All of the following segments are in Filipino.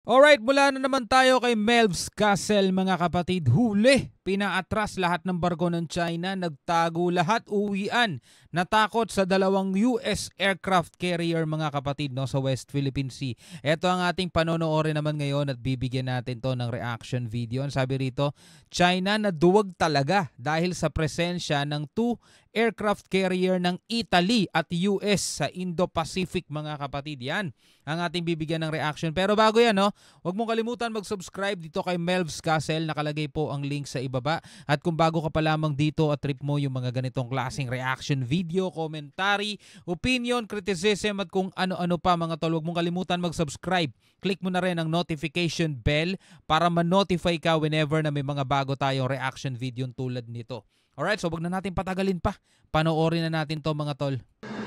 Alright, mula na naman tayo kay Melvs Castle mga kapatid. Huli, pinaatras lahat ng barko ng China, nagtago lahat, uwian. Natakot sa dalawang US aircraft carrier mga kapatid sa West Philippine Sea. Ito ang ating panonoorin naman ngayon at bibigyan natin to ng reaction video. Sabi rito, China naduwag talaga dahil sa presensya ng 2 aircraft carrier ng Italy at US sa Indo-Pacific mga kapatid. Yan ang ating bibigyan ng reaction. Pero bago yan, huwag mong kalimutan mag-subscribe dito kay Melvs Castle. Nakalagay po ang link sa ibaba. At kung bago ka pa lamang dito at trip mo yung mga ganitong klaseng reaction video, commentary, opinion, criticism at kung ano-ano pa mga tol, huwag mong kalimutan mag-subscribe. Click mo na rin ang notification bell para ma-notify ka whenever na may mga bago tayong reaction video tulad nito. Alright, so wag na natin patagalin pa. Panoorin na natin to mga tol.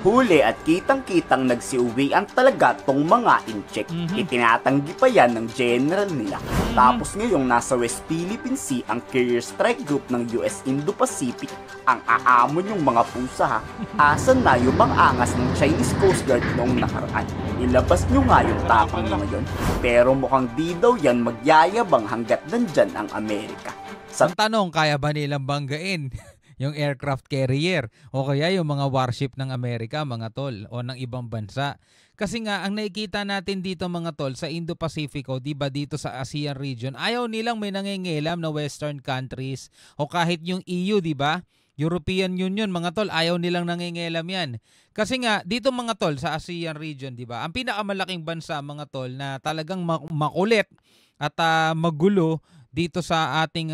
Huli at kitang-kitang nagsiuwian talaga tong mga incheck. Itinatanggi pa yan ng general nila. Tapos ngayong nasa West Philippine Sea ang Carrier Strike Group ng US Indo-Pacific, ang aamon yung mga pusa ha. Asan na yung angas ng Chinese Coast Guard noong nakaraan? Ilabas nyo nga yung tapang nyo ngayon. Pero mukhang di daw yan magyayabang hanggat nandyan ang Amerika. Ang tanong, kaya ba nilang banggain yung aircraft carrier o kaya yung mga warship ng Amerika mga tol o ng ibang bansa? Kasi nga ang nakikita natin dito mga tol sa Indo-Pacific o di ba dito sa ASEAN region, ayaw nilang may nangingialam na western countries o kahit yung EU, di ba? European Union mga tol, ayaw nilang nangingialam yan. Kasi nga dito mga tol sa ASEAN region, di ba? Ang pinakamalaking bansa mga tol na talagang makulit at magulo dito sa ating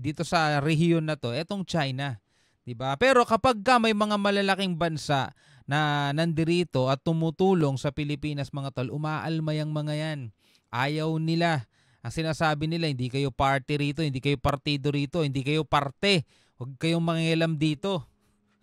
dito sa rehiyon na to, etong China, 'di ba? Pero kapag may mga malalaking bansa na nandirito at tumutulong sa Pilipinas mga tol, umaalma yang mga 'yan. Ayaw nila. Ang sinasabi nila, hindi kayo party rito, hindi kayo partido rito, hindi kayo parte. Huwag kayong mangialam dito.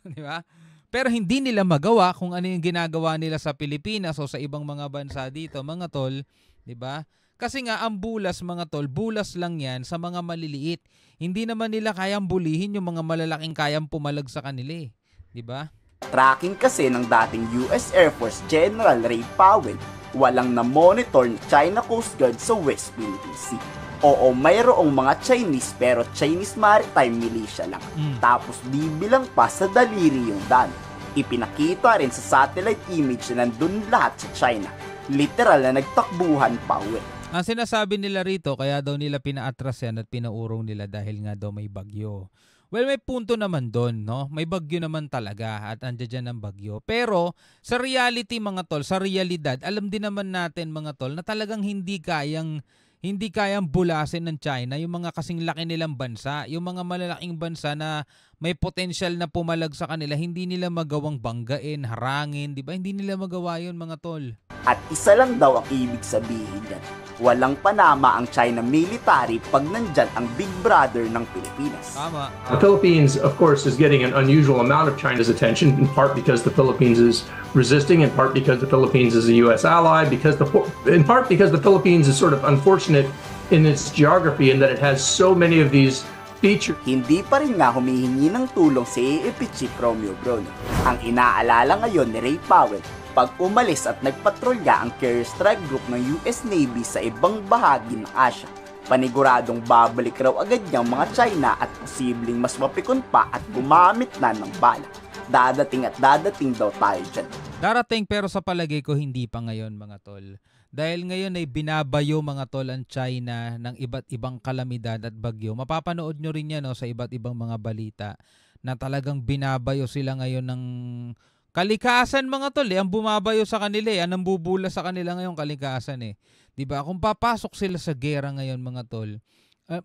'Di ba? Pero hindi nila magawa kung ano yung ginagawa nila sa Pilipinas o sa ibang mga bansa dito, mga tol, 'di ba? Kasi nga ang bulas mga tol, bulas lang yan sa mga maliliit. Hindi naman nila kayang bulihin yung mga malalaking kayang pumalag sa kanila eh. Diba? Tracking kasi ng dating US Air Force General Ray Powell, walang na-monitor ng China Coast Guard sa West Philippine Sea. Oo, mayroong mga Chinese pero Chinese Maritime Militia lang. Tapos bibilang pa sa daliri yung dami. Ipinakita rin sa satellite image na nandun lahat sa China. Literal na nagtakbuhan pa uwi. Ang sinasabi nila rito, kaya daw nila pinaatras yan at pinaurong nila dahil nga daw may bagyo. Well, may punto naman doon, no? May bagyo naman talaga at andyan dyan ang bagyo. Pero sa reality mga tol, sa realidad, alam din naman natin mga tol na talagang hindi kayang bulasin ng China yung mga kasing laki nilang bansa. Yung mga malalaking bansa na may potential na pumalag sa kanila, hindi nila magawang banggain, harangin, di ba? Hindi nila magawa yun mga tol. At isa lang daw ang ibig sabihin yan. Walang panama ang China military pag nandyan ang Big Brother ng Pilipinas. Tama. The Philippines, of course, is getting an unusual amount of China's attention, in part because the Philippines is resisting, in part because the Philippines is a U.S. ally, in part because the Philippines is sort of unfortunate in its geography in that it has so many of these features. Hindi pa rin nga humihingi ng tulong si AFP Chief Romeo Brony. Ang inaalala ngayon ni Ray Powell, pag umalis at nagpatrolya ang Carrier Strike Group ng US Navy sa ibang bahagi ng Asia, paniguradong babalik raw agad niyang mga China at posibleng mas mapikon pa at gumamit na ng bala. Dadating at dadating daw tayo dyan. Darating pero sa palagay ko hindi pa ngayon mga tol. Dahil ngayon ay binabayo mga tol ang China ng iba't ibang kalamidad at bagyo. Mapapanood nyo rin yan sa iba't ibang mga balita na talagang binabayo sila ngayon ng kalikasan mga tol. Ang bumabayo sa kanila ang nambubula sa kanila ngayon kalikasan eh. 'Di ba? Kung papasok sila sa gera ngayon mga tol,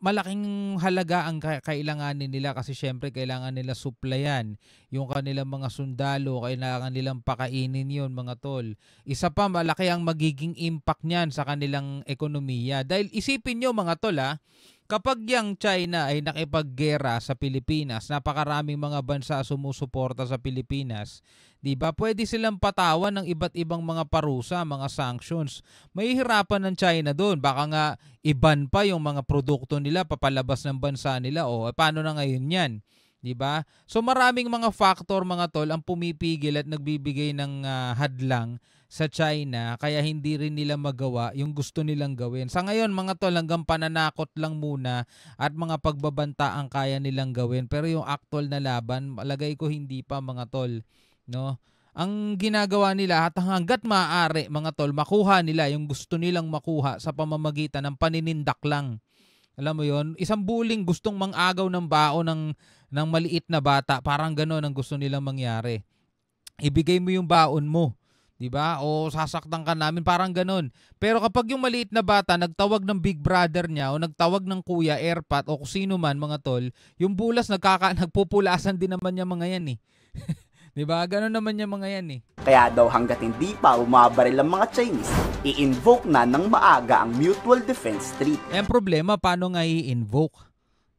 malaking halaga ang kailanganin nila kasi syempre kailangan nila supplyan yung kanilang mga sundalo, kailangan nilang pakainin yun mga tol. Isa pa, malaki ang magiging impact niyan sa kanilang ekonomiya. Dahil isipin nyo mga tol kapag yung China ay nakipaggera sa Pilipinas, napakaraming mga bansa sumusuporta sa Pilipinas, di ba? Pwede silang patawan ng iba't ibang mga parusa, mga sanctions. Mahihirapan ng China doon. Baka nga iban pa yung mga produkto nila, papalabas ng bansa nila. O paano na ngayon yan? Di ba? So maraming mga factor mga tol ang pumipigil at nagbibigay ng hadlang sa China kaya hindi rin nila magawa yung gusto nilang gawin. Sa ngayon mga tol, hanggang pananakot lang muna at mga pagbabanta ang kaya nilang gawin. Pero yung actual na laban, malagay ko hindi pa mga tol, no? Ang ginagawa nila at hangga't maaari mga tol, makuha nila yung gusto nilang makuha sa pamamagitan ng paninindak lang. Alam mo yon, isang bullying gustong mangagaw ng bao ng maliit na bata, parang gano'n ang gusto nilang mangyari. Ibigay mo yung baon mo, 'di ba? O sasaktan ka namin, parang gano'n. Pero kapag yung maliit na bata nagtawag ng big brother niya o nagtawag ng kuya, airpat o kung sino man mga tol, yung bulas nagpupulasan din naman niya mga yan eh. 'Di ba? Gano'n naman niya mga yan eh. Kaya daw hanggat hindi pa bumabaril ang mga Chinese, i-invoke na ng maaga ang Mutual Defense Treaty. Ang problema, paano nga i-invoke?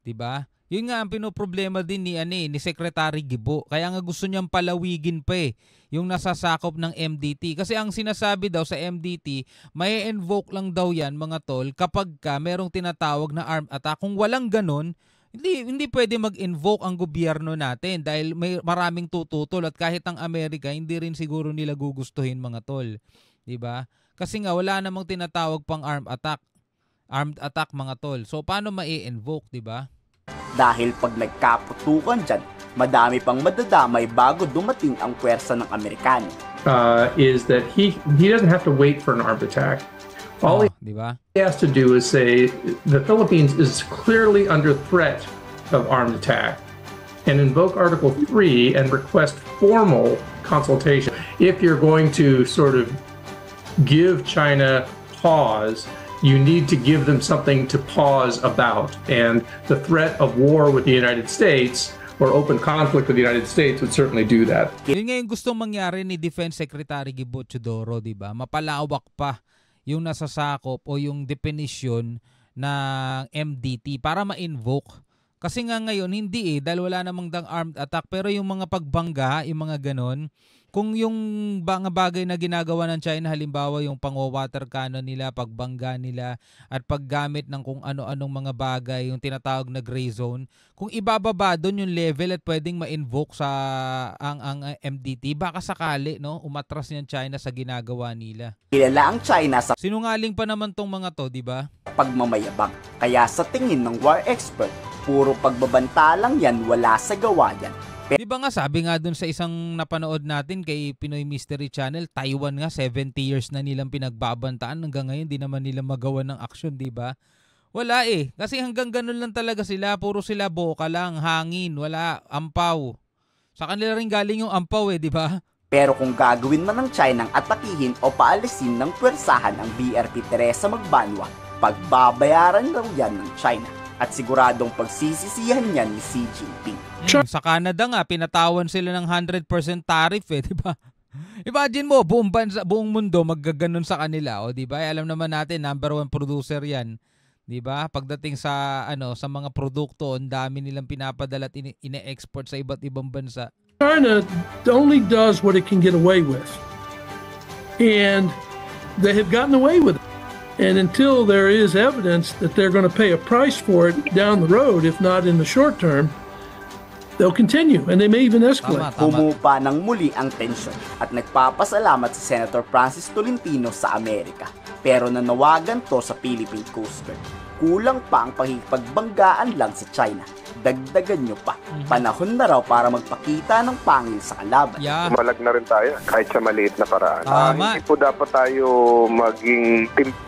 'Di ba? Yun nga ang pinoproblema din ni Secretary Gibo. Kaya nga gusto niyang palawigin pa yung nasasakop ng MDT. Kasi ang sinasabi daw sa MDT, may invoke lang daw yan mga tol kapag merong tinatawag na armed attack. Kung walang ganun, hindi pwede mag-invoke ang gobyerno natin dahil may maraming tututol at kahit ang Amerika, hindi rin siguro nila gugustuhin mga tol. 'Di ba? Kasi nga wala namang tinatawag pang armed attack mga tol. So paano mai-invoke, 'di ba? Dahil pag nagkaputukan dyan, madami pang madadamay bago dumating ang pwersa ng Amerikano. Is that he doesn't have to wait for an armed attack. All diba? he has to do is say the Philippines is clearly under threat of armed attack and invoke Article 3 and request formal consultation. If you're going to sort of give China pause, you need to give them something to pause about. And the threat of war with the United States or open conflict with the United States would certainly do that. Yun nga yung gustong mangyari ni Defense Secretary Gibo Teodoro, di ba? Mapalawak pa yung nasasakop o yung definition ng MDT para ma-invoke. Kasi nga ngayon, hindi dahil wala namang armed attack. Pero yung mga pagbangga, yung mga ganon, kung yung mga bagay na ginagawa ng China, halimbawa yung pang-water cannon nila, pagbangga nila, at paggamit ng kung ano-anong mga bagay, yung tinatawag na gray zone, kung ibababa doon yung level at pwedeng ma-invoke sa ang MDT, baka sakali umatras niyan China sa ginagawa nila. Kilala ang China sa Sinungaling pa naman tong mga to, di ba? pagmamayabang. Kaya sa tingin ng war expert, puro pagbabanta lang yan, wala sa gawa yan. Di ba nga sabi nga dun sa isang napanood natin kay Pinoy Mystery Channel, Taiwan nga 70 years na nilang pinagbabantaan, hanggang ngayon di naman nila magawa ng aksyon, di ba? Wala kasi hanggang ganun lang talaga sila, puro sila boka lang, hangin, wala, ampaw. Sa kanila rin galing yung ampaw di ba? Pero kung gagawin man ng China ang atakihin o paalisin ng pwersahan ang BRP Teresa Magbanwa, pagbabayaran raw yan ng China at siguradong pagsisisihan niyan ni Xi Jinping. Sa Canada nga, pinatawan sila ng 100% tariff di ba? Imagine mo, buong mundo maggaganon sa kanila, di ba? Alam naman natin, number 1 producer yan, di ba? Pagdating sa sa mga produkto, ang dami nilang pinapadala at ine-export sa iba't ibang bansa. China only does what it can get away with. And they have gotten away with it. And until there is evidence that they're going to pay a price for it down the road, if not in the short term, they'll continue and they may even escalate. Humupa ng muli ang tensyon at nagpapasalamat si Senator Francis Tolentino sa Amerika. Pero nanawagan to sa Philippine Coast Guard. Kulang pa ang pakikipagbanggaan lang sa China. Dagdagan nyo pa. Panahon na raw para magpakita ng pangil sa kalaban. Yeah. Malag na rin tayo kahit sa maliit na paraan. Hindi po dapat tayo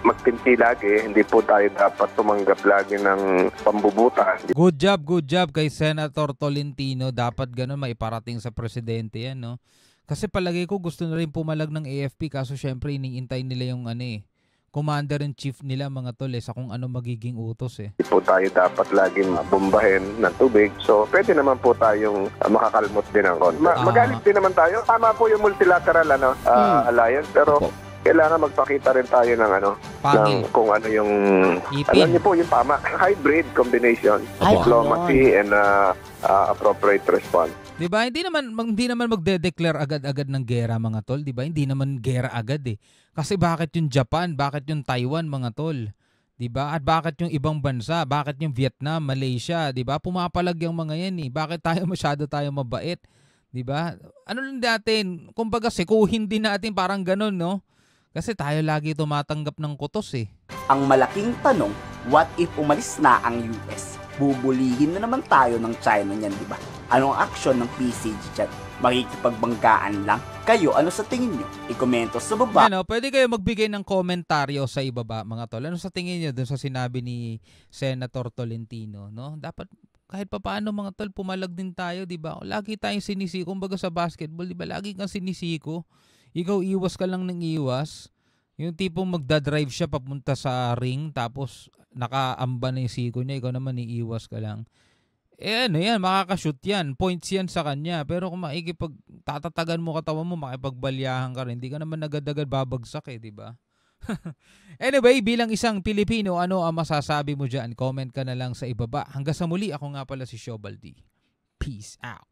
magtimpi lagi. Hindi po tayo dapat tumanggap lagi ng pambubutan. Good job kay Senator Tolentino. Dapat ganun maiparating sa presidente yan, no? Kasi palagay ko gusto na rin pumalag ng AFP kaso syempre iniintay nila yung Commander-in-Chief nila mga tol sa kung ano magiging utos Hindi po tayo dapat laging bombahin ng tubig. So pwede naman po tayong makakalmot din ng konti. Magalit din naman tayo. Tama po yung multilateral alliance pero kailangan magpakita rin tayo ng ng kung ano yung alam niyo po yung tama. Hybrid combination of diplomacy and appropriate response. Diba? Hindi naman magde-declare agad-agad ng gera mga tol, diba? Hindi naman gera agad Kasi bakit yung Japan, bakit yung Taiwan mga tol? Diba? At bakit yung ibang bansa, bakit yung Vietnam, Malaysia, diba? Pumapalag yung mga yan Bakit masyado tayo mabait? 'Di ba? Ano lang natin, kumbaga sikuhin din natin parang ganun, no? Kasi tayo lagi tumatanggap ng kutos eh. Ang malaking tanong, what if umalis na ang US? Bubulihin na naman tayo ng China niyan, di ba? Anong aksyon ng PCG dyan? Makikipagbanggaan lang? Kayo, ano sa tingin nyo? I-komento sa baba. Ano, pwede kayo magbigay ng komentaryo sa ibaba, mga tol. Ano sa tingin nyo dun sa sinabi ni Senator Tolentino, no? Dapat kahit papaano, mga tol, pumalag din tayo, di ba? Lagi tayong sinisiko. Kumbaga sa basketball, di ba? Lagi kang sinisiko. Ikaw iwas ka lang ng iwas. Yung tipong magdadrive siya papunta sa ring, tapos nakaamba na yung siko niya, ikaw naman iiwas ka lang. Eh ano yan, makakashoot yan. Points yan sa kanya. Pero kung tatatagan mo katawan mo, makipagbalyahan ka rin. Hindi ka naman agad-agad babagsak eh, di ba? Anyway, bilang isang Pilipino, ano ang masasabi mo dyan? Comment ka na lang sa ibaba. Hanggang sa muli, ako nga pala si Shobaldi. Peace out.